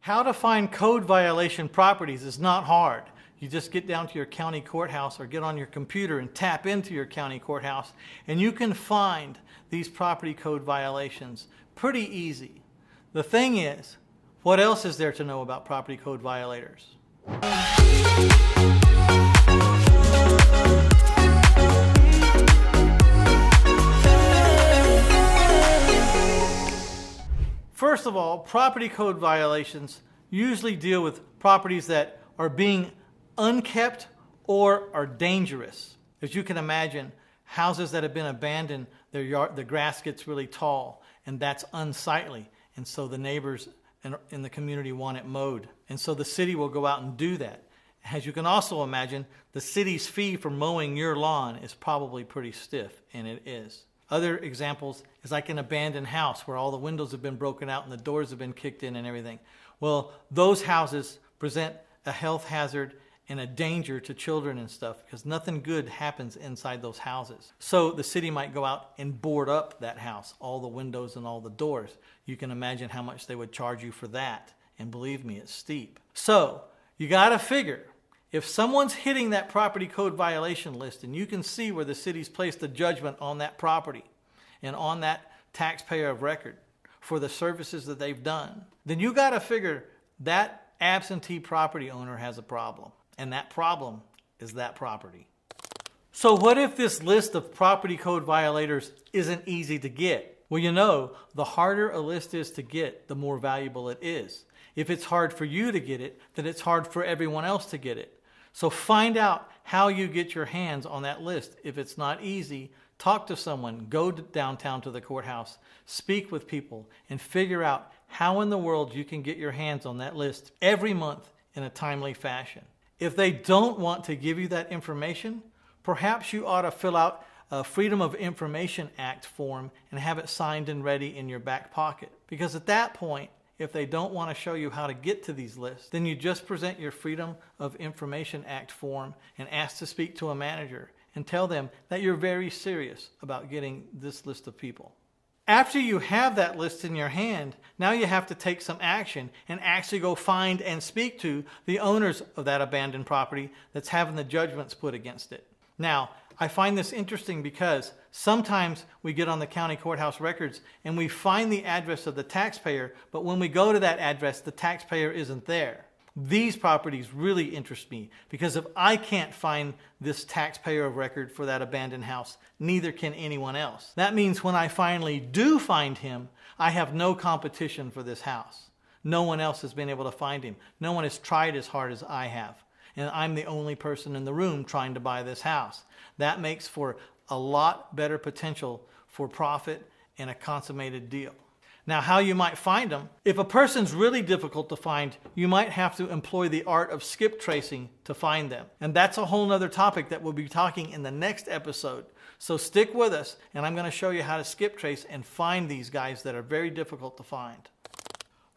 How to find code violation properties is not hard. You just get down to your county courthouse or get on your computer and tap into your county courthouse, and you can find these property code violations pretty easy. The thing is, what else is there to know about property code violators? First of all, property code violations usually deal with properties that are being unkept or are dangerous. As you can imagine, houses that have been abandoned, the grass gets really tall, and that's unsightly. And so the neighbors in the community want it mowed. And so the city will go out and do that. As you can also imagine, the city's fee for mowing your lawn is probably pretty stiff, and it is. Other examples is like an abandoned house where all the windows have been broken out and the doors have been kicked in and everything. Well, those houses present a health hazard and a danger to children and stuff because nothing good happens inside those houses. So the city might go out and board up that house, all the windows and all the doors. You can imagine how much they would charge you for that. And believe me, it's steep. So you got to figure, if someone's hitting that property code violation list and you can see where the city's placed a judgment on that property and on that taxpayer of record for the services that they've done, then you got to figure that absentee property owner has a problem. And that problem is that property. So what if this list of property code violators isn't easy to get? Well, you know, the harder a list is to get, the more valuable it is. If it's hard for you to get it, then it's hard for everyone else to get it. So find out how you get your hands on that list. If it's not easy, talk to someone, go downtown to the courthouse, speak with people, and figure out how in the world you can get your hands on that list every month in a timely fashion. If they don't want to give you that information, perhaps you ought to fill out a Freedom of Information Act form and have it signed and ready in your back pocket. Because at that point, if they don't want to show you how to get to these lists, then you just present your Freedom of Information Act form and ask to speak to a manager and tell them that you're very serious about getting this list of people. After you have that list in your hand, now you have to take some action and actually go find and speak to the owners of that abandoned property that's having the judgments put against it. Now, I find this interesting because sometimes we get on the county courthouse records and we find the address of the taxpayer, but when we go to that address, the taxpayer isn't there. These properties really interest me because if I can't find this taxpayer of record for that abandoned house, neither can anyone else. That means when I finally do find him, I have no competition for this house. No one else has been able to find him. No one has tried as hard as I have. And I'm the only person in the room trying to buy this house. That makes for a lot better potential for profit and a consummated deal. Now, how you might find them. If a person's really difficult to find, you might have to employ the art of skip tracing to find them. And that's a whole nother topic that we'll be talking in the next episode. So stick with us, and I'm going to show you how to skip trace and find these guys that are very difficult to find.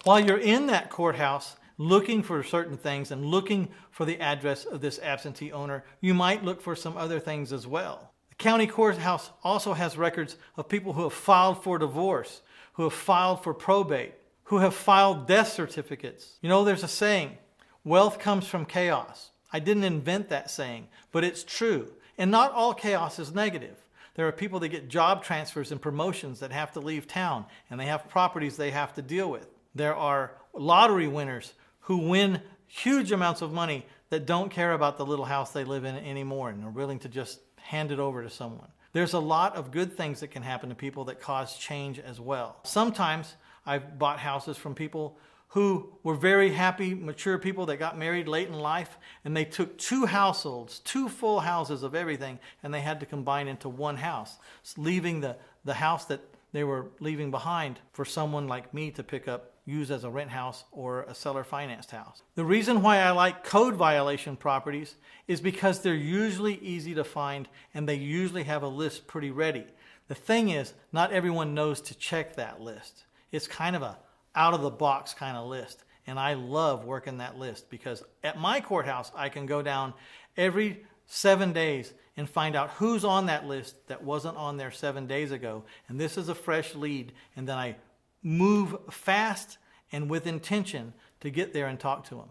While you're in that courthouse, looking for certain things and looking for the address of this absentee owner, you might look for some other things as well. The county courthouse also has records of people who have filed for divorce, who have filed for probate, who have filed death certificates. You know, there's a saying, wealth comes from chaos. I didn't invent that saying, but it's true. And not all chaos is negative. There are people that get job transfers and promotions that have to leave town, and they have properties they have to deal with. There are lottery winners who win huge amounts of money that don't care about the little house they live in anymore and are willing to just hand it over to someone. There's a lot of good things that can happen to people that cause change as well. Sometimes I've bought houses from people who were very happy, mature people that got married late in life, and they took two households, two full houses of everything, and they had to combine into one house, leaving the house that they were leaving behind for someone like me to pick up, use as a rent house or a seller financed house. The reason why I like code violation properties is because they're usually easy to find and they usually have a list pretty ready. The thing is, not everyone knows to check that list. It's kind of a out of the box kind of list. And I love working that list because at my courthouse, I can go down every 7 days and find out who's on that list that wasn't on there 7 days ago. And this is a fresh lead. And then I move fast and with intention to get there and talk to them.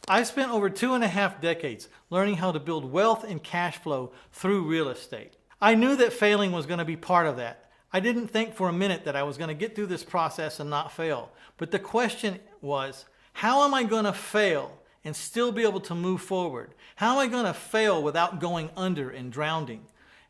I've spent over 2.5 decades learning how to build wealth and cash flow through real estate. I knew that failing was going to be part of that. I didn't think for a minute that I was going to get through this process and not fail. But the question was, how am I going to fail and still be able to move forward? How am I going to fail without going under and drowning?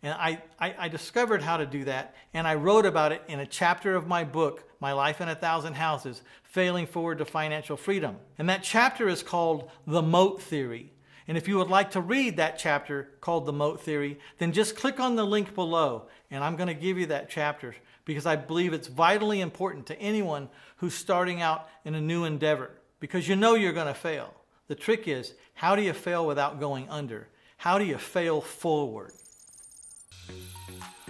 And I discovered how to do that, and I wrote about it in a chapter of my book, My Life in 1,000 Houses, Failing Forward to Financial Freedom. And that chapter is called The Moat Theory. And if you would like to read that chapter called The Moat Theory, then just click on the link below, and I'm going to give you that chapter because I believe it's vitally important to anyone who's starting out in a new endeavor, because you know you're going to fail. The trick is, how do you fail without going under? How do you fail forward?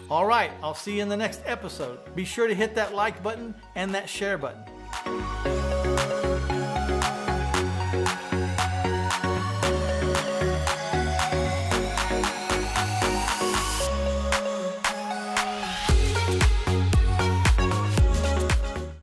All right, I'll see you in the next episode. Be sure to hit that like button and that share button.